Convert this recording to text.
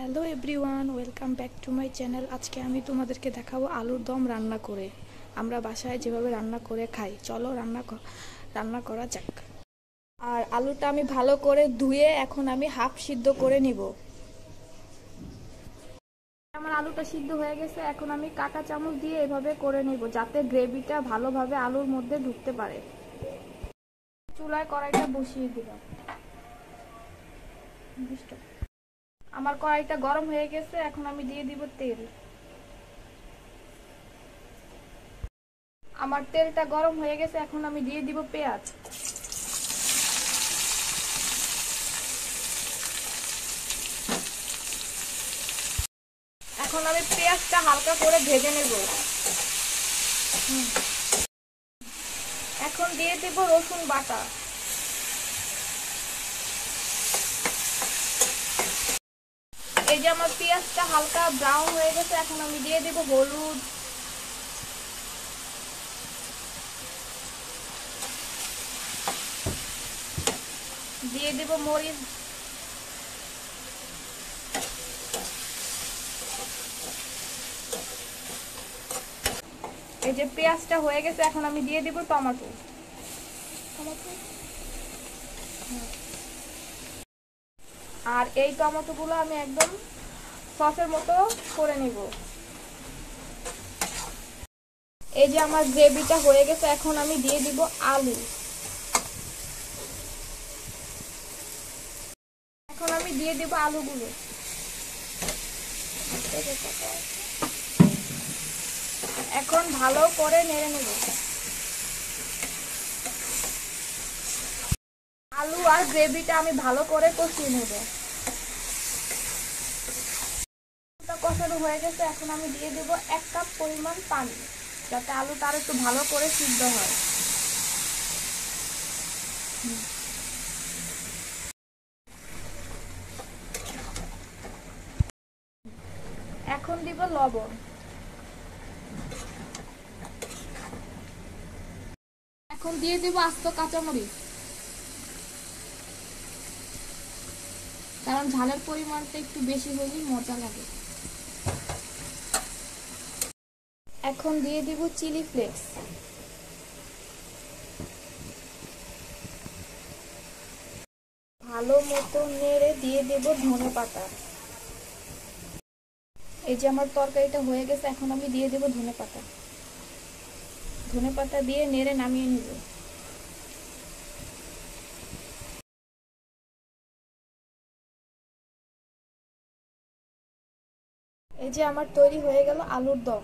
Hello everyone, welcome back to my channel. আজকে আমি তোমাদেরকে দেখাবো আলুর দম রান্না করে। আমরা বাসায় যেভাবে রান্না করে খাই, চলো রান্না করা যাক। আর আলুটা আমি ভালো করে ধুয়ে এখন আমি হাফ সিদ্ধ করে নিব। আমার আলুটা সিদ্ধ হয়ে গেছে, এখন আমি কাঁটা চামচ দিয়ে এভাবে করে নিব যাতে গ্রেভিটা ভালোভাবে আলুর মধ্যে ঢুকতে পারে। চুলায় কড়াইটা বসিয়ে দিলাম। আমার কড়াইটা গরম হয়ে গেছে, এখন আমি দিয়ে দিব তেল। আমার তেলটা গরম হয়ে গেছে, এখন আমি দিয়ে দিব পেঁয়াজ। এখন আমি পেঁয়াজটা হালকা করে ভেজে নেব। এখন দিয়ে দেব রসুন বাটা। এই যে আমার পেঁয়াজটা হালকা ব্রাউন হয়ে গেছে, এখন আমি দিয়ে দেব হলুদ, দিয়ে দেব মরিচ, এই যে পেঁয়াজটা হয়ে গেছে, এখন আমি দিয়ে দেব টমেটো। আর এই টমেটোগুলো আমি একদম সসের মতো করে নিব। এই যে আমার গ্রেভিটা হয়ে গেছে, এখন আমি দিয়ে দিব আলু। এখন আমি দিয়ে দিব আলুগুলো। এখন ভালো করে নেড়ে নেব। আলু আর গ্রেভিটা আমি ভালো করে কষিয়ে নেব। কষানো হয়ে গেছে, এখন আমি দিয়ে দেব 1 কাপ পরিমাণ পানি, যাতে আলুটা আর একটু ভালো করে সিদ্ধ হয়। এখন দিব লবণ। এখন দিয়ে দেব আস্ত কাঁচামরিচ, কারণ ঝালের পরিমাণটা একটু বেশি হলেই মজা লাগে। এখন দিয়ে দিব চিলি ফ্লেক্স। ভালো মতো নেড়ে দিয়ে দেব ধনেপাতা। এই যে আমার তরকারিটা হয়ে গেছে, এখন আমি দিয়ে দেব ধনেপাতা। ধনেপাতা দিয়ে নেড়ে নামিয়ে নিব। এই যে আমার তৈরি হয়ে গেল আলুর দম।